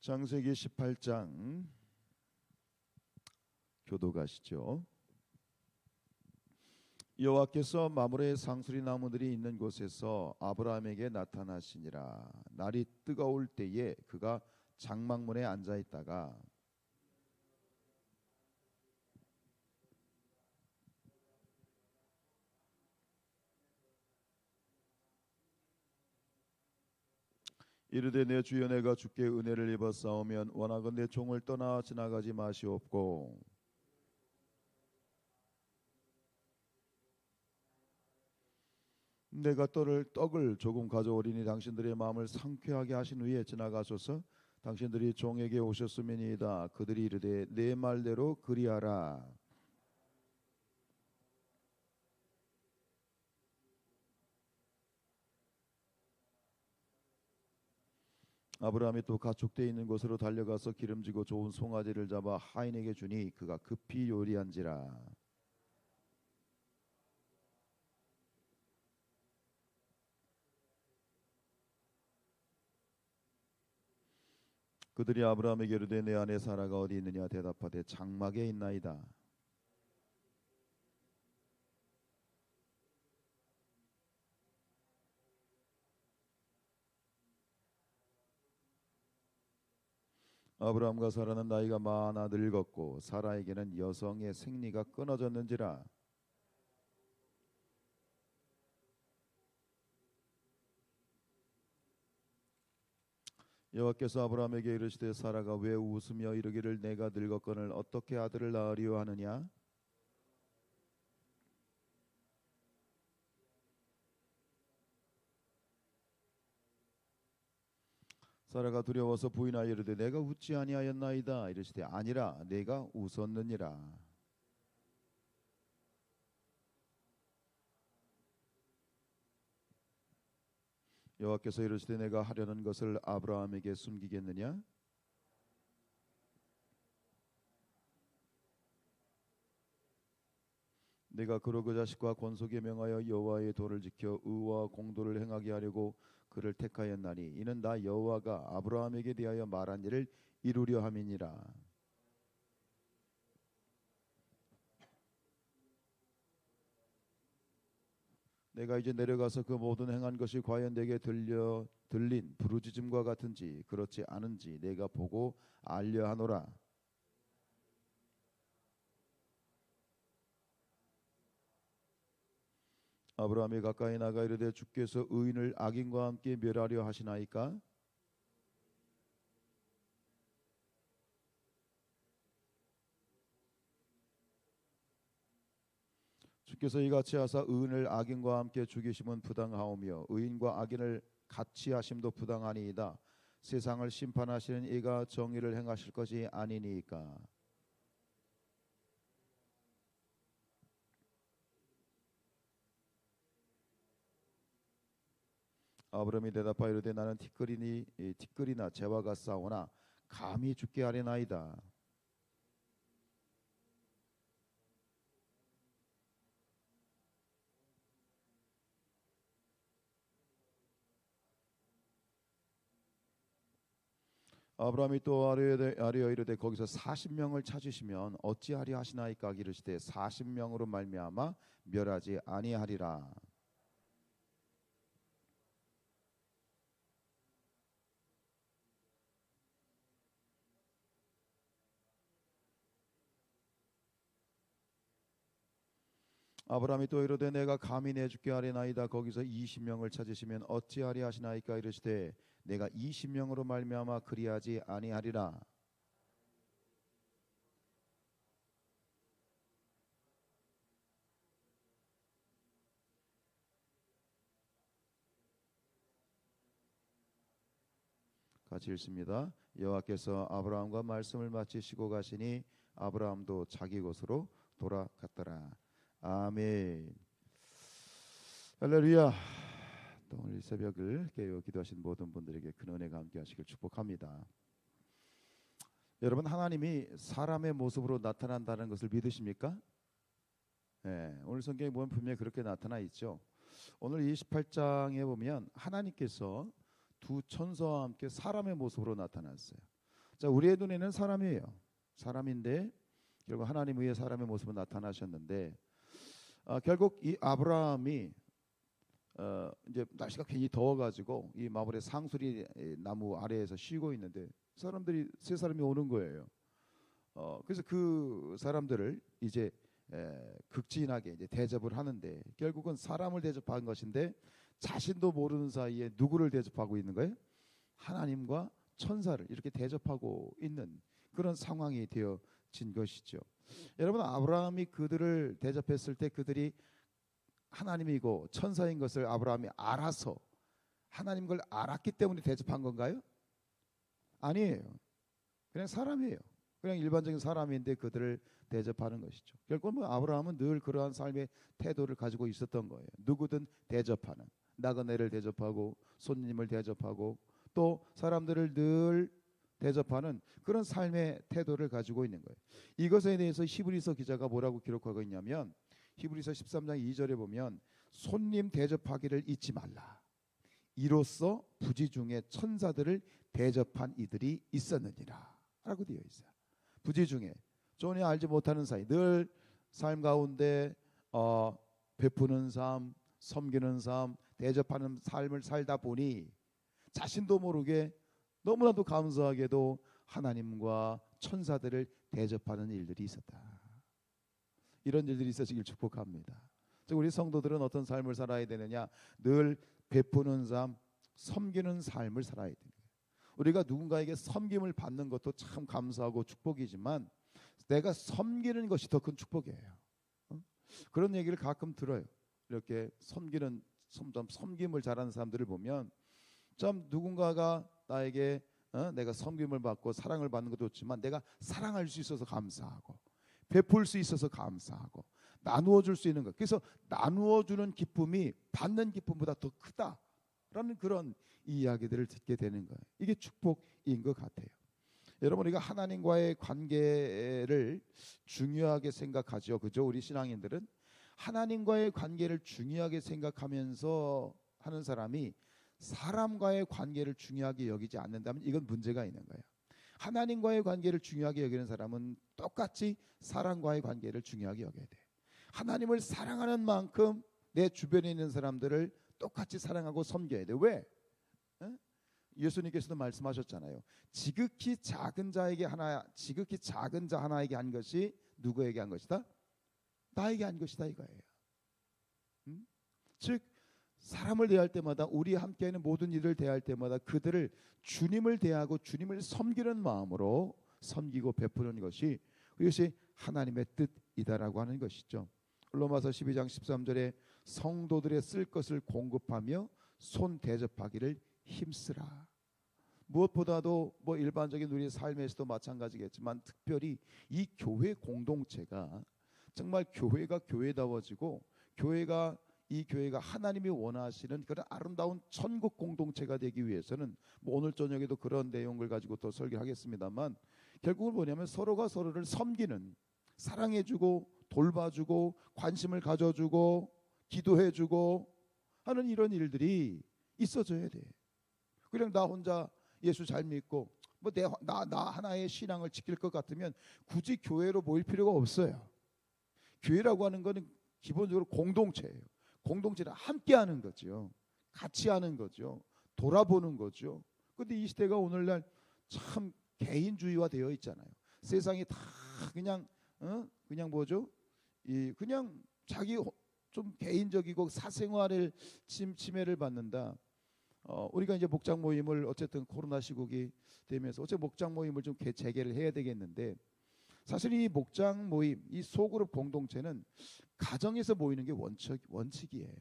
창세기 18장 교도가시죠. 여호와께서 마므레 상수리 나무들이 있는 곳에서 아브라함에게 나타나시니라. 날이 뜨거울 때에 그가 장막문에 앉아 있다가 이르되 내 주여 내가 주께 은혜를 입었사오면 원하건대 종을 떠나 지나가지 마시옵고 내가 떡을 조금 가져오리니 당신들의 마음을 상쾌하게 하신 후에 지나가소서. 당신들이 종에게 오셨으면이다. 그들이 이르되 내 말대로 그리하라. 아브라함이 또 가축대 있는 곳으로 달려가서 기름지고 좋은 송아지를 잡아 하인에게 주니 그가 급히 요리한지라. 그들이 아브라함에게 이르되 내 아내 사라가 어디 있느냐 대답하되 장막에 있나이다. 아브라함과 사라는 나이가 많아 늙었고 사라에게는 여성의 생리가 끊어졌는지라. 여호와께서 아브라함에게 이르시되 사라가 왜 웃으며 이르기를 내가 늙었거늘 어떻게 아들을 낳으리요 하느냐. 사라가 두려워서 부인하여 이르되 내가 웃지 아니하였나이다. 이르시되 아니라 내가 웃었느니라. 여호와께서 이르시되 내가 하려는 것을 아브라함에게 숨기겠느냐. 내가 그로 그 자식과 권속에 명하여 여호와의 도를 지켜 의와 공도를 행하게 하려고 그를 택하였나니 이는 나 여호와가 아브라함에게 대하여 말한 일을 이루려 함이니라. 내가 이제 내려가서 그 모든 행한 것이 과연 내게 들린 부르짖음과 같은지 그렇지 않은지 내가 보고 알려 하노라. 아브라함이 가까이 나가 이르되 주께서 의인을 악인과 함께 멸하려 하시나이까. 주께서 이같이 하사 의인을 악인과 함께 죽이심은 부당하오며 의인과 악인을 같이 하심도 부당하니이다. 세상을 심판하시는 이가 정의를 행하실 것이 아니니까. 아브라함이 대답하여 이르되 나는 티끌이나 재와가 싸우나 감히 죽게 하려나이다. 아브라함이 또 아뢰어 이르되 거기서 40명을 찾으시면 어찌하리 하시나이까. 이르시되 40명으로 말미암아 멸하지 아니하리라. 아브라함이 또 이르되 내가 감히 내주게 하리나이다. 거기서 20명을 찾으시면 어찌하리 하시나이까. 이르시되 내가 20명으로 말미암아 그리하지 아니하리라. 같이 읽습니다. 여호와께서 아브라함과 말씀을 마치시고 가시니 아브라함도 자기 곳으로 돌아갔더라. 아멘. 할렐루야. 또 오늘 이 새벽을 깨어 기도하신 모든 분들에게 큰 은혜가 함께하시길 축복합니다. 여러분, 하나님이 사람의 모습으로 나타난다는 것을 믿으십니까? 네, 오늘 성경에 보면 분명히 그렇게 나타나 있죠. 오늘 28장에 보면 하나님께서 두 천사와 함께 사람의 모습으로 나타났어요. 자, 우리의 눈에는 사람이에요. 사람인데 결국 하나님 의의 사람의 모습으로 나타나셨는데 결국 이 아브라함이 이제 날씨가 괜히 더워가지고 이 마물의 상수리 나무 아래에서 쉬고 있는데 사람들이 세 사람이 오는 거예요. 그래서 그 사람들을 이제 극진하게 이제 대접을 하는데 결국은 사람을 대접한 것인데 자신도 모르는 사이에 누구를 대접하고 있는 거예요? 하나님과 천사를 이렇게 대접하고 있는 그런 상황이 되어진 것이죠. 여러분, 아브라함이 그들을 대접했을 때 그들이 하나님이고 천사인 것을 아브라함이 알아서 하나님 걸 알았기 때문에 대접한 건가요? 아니에요. 그냥 사람이에요. 그냥 일반적인 사람인데 그들을 대접하는 것이죠. 결국 뭐 아브라함은 늘 그러한 삶의 태도를 가지고 있었던 거예요. 누구든 대접하는, 나그네를 대접하고 손님을 대접하고 또 사람들을 늘 대접하는 그런 삶의 태도를 가지고 있는 거예요. 이것에 대해서 히브리서 기자가 뭐라고 기록하고 있냐면 히브리서 13장 2절에 보면 손님 대접하기를 잊지 말라. 이로써 부지 중에 천사들을 대접한 이들이 있었느니라 라고 되어 있어요. 부지 중에 전혀 알지 못하는 사이 늘 삶 가운데 베푸는 삶, 섬기는 삶, 대접하는 삶을 살다 보니 자신도 모르게 너무나도 감사하게도 하나님과 천사들을 대접하는 일들이 있었다. 이런 일들이 있어지길 축복합니다. 즉 우리 성도들은 어떤 삶을 살아야 되느냐? 늘 베푸는 삶, 섬기는 삶을 살아야 됩니다. 우리가 누군가에게 섬김을 받는 것도 참 감사하고 축복이지만 내가 섬기는 것이 더 큰 축복이에요. 그런 얘기를 가끔 들어요. 이렇게 섬김을 잘하는 사람들을 보면 참 누군가가 나에게 내가 섬김을 받고 사랑을 받는 것도 좋지만 내가 사랑할 수 있어서 감사하고 베풀 수 있어서 감사하고 나누어 줄 수 있는 것. 그래서 나누어 주는 기쁨이 받는 기쁨보다 더 크다라는 그런 이야기들을 듣게 되는 거예요. 이게 축복인 것 같아요. 여러분, 우리가 하나님과의 관계를 중요하게 생각하죠. 그죠? 우리 신앙인들은 하나님과의 관계를 중요하게 생각하면서 하는 사람이 사람과의 관계를 중요하게 여기지 않는다면 이건 문제가 있는 거예요. 하나님과의 관계를 중요하게 여기는 사람은 똑같이 사람과의 관계를 중요하게 여겨야 돼. 하나님을 사랑하는 만큼 내 주변에 있는 사람들을 똑같이 사랑하고 섬겨야 돼. 왜? 예수님께서도 말씀하셨잖아요. 지극히 작은 자 하나에게 한 것이 누구에게 한 것이다? 나에게 한 것이다 이거예요. 즉 사람을 대할 때마다 우리 함께 있는 모든 일을 대할 때마다 그들을 주님을 대하고 주님을 섬기는 마음으로 섬기고 베푸는 것이 이것이 하나님의 뜻이다라고 하는 것이죠. 로마서 12장 13절에 성도들의 쓸 것을 공급하며 손 대접하기를 힘쓰라. 무엇보다도 뭐 일반적인 우리 삶에서도 마찬가지겠지만 특별히 이 교회 공동체가 정말 교회가 교회다워지고 이 교회가 하나님이 원하시는 그런 아름다운 천국 공동체가 되기 위해서는 뭐 오늘 저녁에도 그런 내용을 가지고 또 설교하겠습니다만 결국은 뭐냐면 서로가 서로를 섬기는, 사랑해주고 돌봐주고 관심을 가져주고 기도해주고 하는 이런 일들이 있어져야 돼. 그냥 나 혼자 예수 잘 믿고 뭐 나 하나의 신앙을 지킬 것 같으면 굳이 교회로 모일 필요가 없어요. 교회라고 하는 거는 기본적으로 공동체예요. 공동체를 함께 하는 거죠. 같이 하는 거죠. 돌아보는 거죠. 근데 이 시대가 오늘날 참 개인주의화 되어 있잖아요. 세상이 다 그냥 뭐죠? 그냥 자기 좀 개인적이고 사생활을 침해를 받는다. 우리가 이제 목장 모임을 어쨌든 코로나 시국이 되면서 어째 목장 모임을 좀 재개를 해야 되겠는데 사실 이 목장 모임, 이 소그룹 공동체는 가정에서 모이는 게 원칙이에요.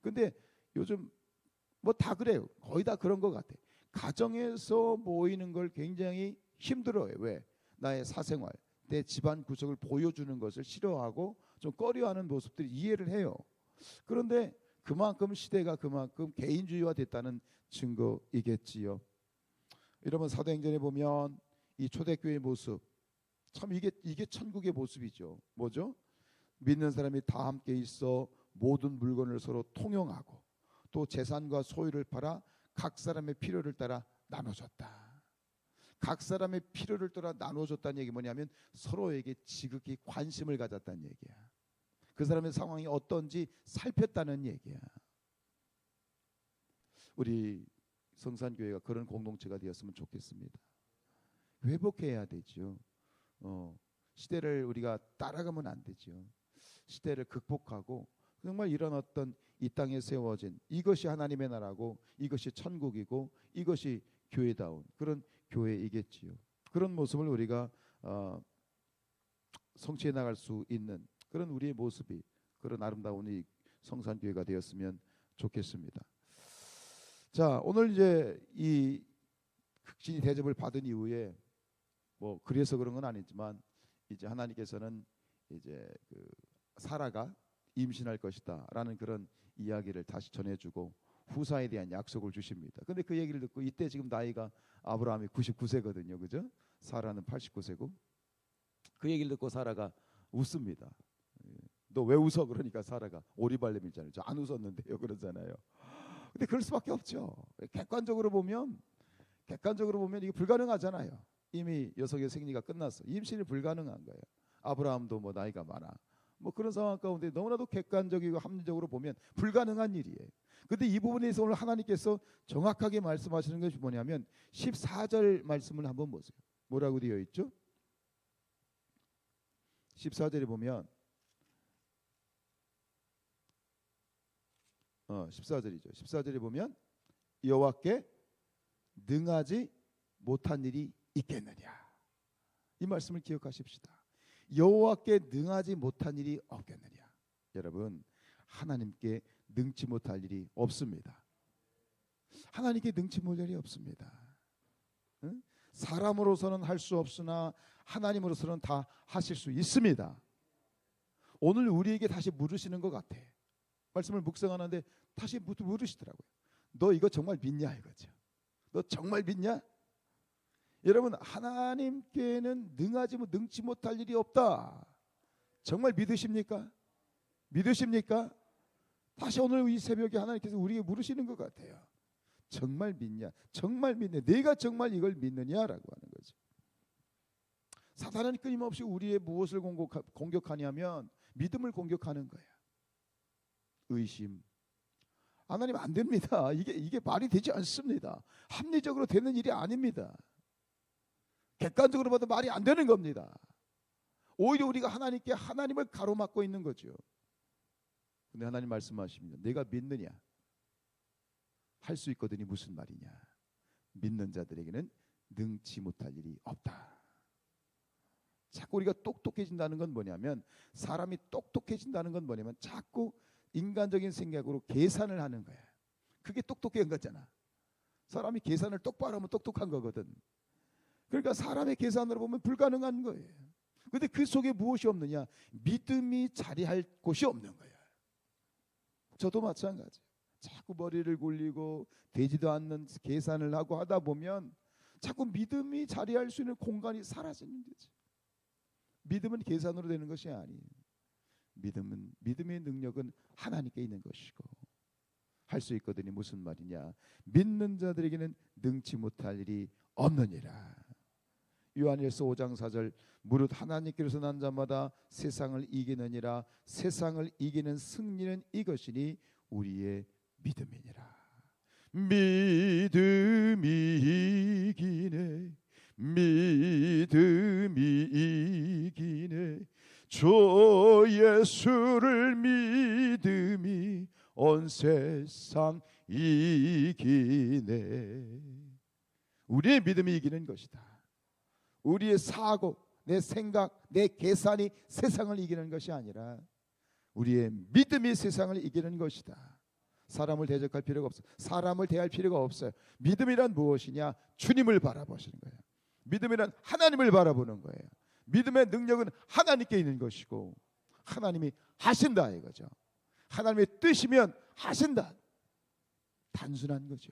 근데 요즘 뭐 다 그래요. 거의 다 그런 것 같아. 가정에서 모이는 걸 굉장히 힘들어요. 왜? 나의 사생활, 내 집안 구석을 보여주는 것을 싫어하고 좀 꺼려하는 모습들이 이해를 해요. 그런데 그만큼 시대가 그만큼 개인주의화 됐다는 증거이겠지요. 여러분 사도행전에 보면 이 초대교회의 모습 참 이게 천국의 모습이죠. 뭐죠? 믿는 사람이 다 함께 있어 모든 물건을 서로 통용하고 또 재산과 소유를 팔아 각 사람의 필요를 따라 나눠줬다. 각 사람의 필요를 따라 나눠줬다는 얘기 뭐냐면 서로에게 지극히 관심을 가졌다는 얘기야. 그 사람의 상황이 어떤지 살폈다는 얘기야. 우리 성산교회가 그런 공동체가 되었으면 좋겠습니다. 회복해야 되죠. 시대를 우리가 따라가면 안 되죠. 시대를 극복하고 정말 이런 어떤 이 땅에 세워진 이것이 하나님의 나라고 이것이 천국이고 이것이 교회다운 그런 교회이겠지요. 그런 모습을 우리가 성취해 나갈 수 있는 그런 우리의 모습이 그런 아름다운 이 성산교회가 되었으면 좋겠습니다. 자, 오늘 이제 이 극진이 대접을 받은 이후에 뭐 그래서 그런 건 아니지만 이제 하나님께서는 이제 그 사라가 임신할 것이다라는 그런 이야기를 다시 전해주고 후사에 대한 약속을 주십니다. 근데 그 얘기를 듣고 이때 지금 나이가 아브라함이 99세거든요, 그죠? 사라는 89세고 그 얘기를 듣고 사라가 웃습니다. 너 왜 웃어? 그러니까 사라가 오리발렘이잖아요. 저 안 웃었는데요, 그러잖아요. 근데 그럴 수밖에 없죠. 객관적으로 보면 이게 불가능하잖아요. 이미 여성의 생리가 끝났어. 임신이 불가능한 거예요. 아브라함도 뭐 나이가 많아. 뭐 그런 상황 가운데 너무나도 객관적이고 합리적으로 보면 불가능한 일이에요. 근데 이 부분에서 오늘 하나님께서 정확하게 말씀하시는 것이 뭐냐면 14절 말씀을 한번 보세요. 뭐라고 되어 있죠? 14절에 보면 14절이죠. 14절에 보면 여호와께 능하지 못한 일이 있겠느냐. 이 말씀을 기억하십시다. 여호와께 능하지 못한 일이 없겠느냐. 여러분, 하나님께 능치 못할 일이 없습니다. 하나님께 능치 못할 일이 없습니다. 응? 사람으로서는 할 수 없으나 하나님으로서는 다 하실 수 있습니다. 오늘 우리에게 다시 물으시는 것 같아. 말씀을 묵상하는데 다시 물으시더라고요. 너 이거 정말 믿냐 이거죠. 너 정말 믿냐? 여러분, 하나님께는 능치 못할 일이 없다. 정말 믿으십니까? 믿으십니까? 다시 오늘 이 새벽에 하나님께서 우리에게 물으시는 것 같아요. 정말 믿냐? 정말 믿냐? 내가 정말 이걸 믿느냐라고 하는 거죠. 사단은 끊임없이 우리의 무엇을 공격하냐면 믿음을 공격하는 거야. 의심. 하나님 안 됩니다. 이게 말이 되지 않습니다. 합리적으로 되는 일이 아닙니다. 객관적으로 봐도 말이 안 되는 겁니다. 오히려 우리가 하나님을 가로막고 있는 거죠. 근데 하나님 말씀하십니다. 내가 믿느냐? 할 수 있거든이 무슨 말이냐? 믿는 자들에게는 능치 못할 일이 없다. 자꾸 우리가 똑똑해진다는 건 뭐냐면 사람이 똑똑해진다는 건 뭐냐면 자꾸 인간적인 생각으로 계산을 하는 거야. 그게 똑똑한 거잖아. 사람이 계산을 똑바로 하면 똑똑한 거거든. 그러니까 사람의 계산으로 보면 불가능한 거예요. 그런데 그 속에 무엇이 없느냐? 믿음이 자리할 곳이 없는 거예요. 저도 마찬가지. 자꾸 머리를 굴리고 되지도 않는 계산을 하고 하다 보면 자꾸 믿음이 자리할 수 있는 공간이 사라지는 거지. 믿음은 계산으로 되는 것이 아니에요. 믿음의 능력은 하나님께 있는 것이고 할 수 있거든요. 무슨 말이냐? 믿는 자들에게는 능치 못할 일이 없느니라. 요한일서 5장 4절 무릇 하나님께로서 난 자마다 세상을 이기느니라. 세상을 이기는 승리는 이것이니 우리의 믿음이니라. 믿음이 이기네. 믿음이 이기네. 주 예수를 믿음이 온 세상 이기네. 우리의 믿음이 이기는 것이다. 우리의 사고, 내 생각, 내 계산이 세상을 이기는 것이 아니라 우리의 믿음이 세상을 이기는 것이다. 사람을 대적할 필요가 없어요. 사람을 대할 필요가 없어요. 믿음이란 무엇이냐? 주님을 바라보시는 거예요. 믿음이란 하나님을 바라보는 거예요. 믿음의 능력은 하나님께 있는 것이고 하나님이 하신다 이거죠. 하나님의 뜻이면 하신다. 단순한 거죠.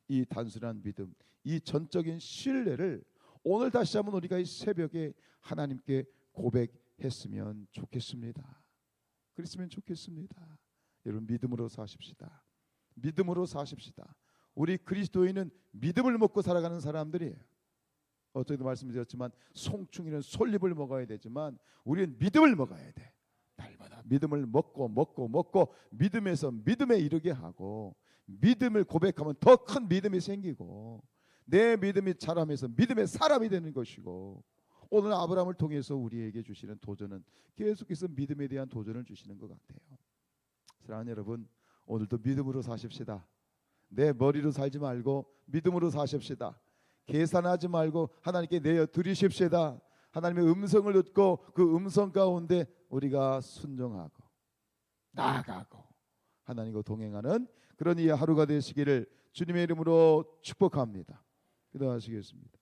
이 단순한 믿음, 이 전적인 신뢰를 오늘 다시 한번 우리가 이 새벽에 하나님께 고백했으면 좋겠습니다. 그랬으면 좋겠습니다. 여러분, 믿음으로 사십시다. 믿음으로 사십시다. 우리 그리스도인은 믿음을 먹고 살아가는 사람들이에요. 어제도 말씀드렸지만 송충이는 솔잎을 먹어야 되지만 우리는 믿음을 먹어야 돼. 날마다 믿음을 먹고 믿음에서 믿음에 이르게 하고 믿음을 고백하면 더 큰 믿음이 생기고 내 믿음이 자라면서 믿음의 사람이 되는 것이고 오늘 아브라함을 통해서 우리에게 주시는 도전은 계속해서 믿음에 대한 도전을 주시는 것 같아요. 사랑하는 여러분, 오늘도 믿음으로 사십시다. 내 머리로 살지 말고 믿음으로 사십시다. 계산하지 말고 하나님께 내어 드리십시다. 하나님의 음성을 듣고 그 음성 가운데 우리가 순종하고 나아가고 하나님과 동행하는 그런 이 하루가 되시기를 주님의 이름으로 축복합니다. 기도하시겠습니다.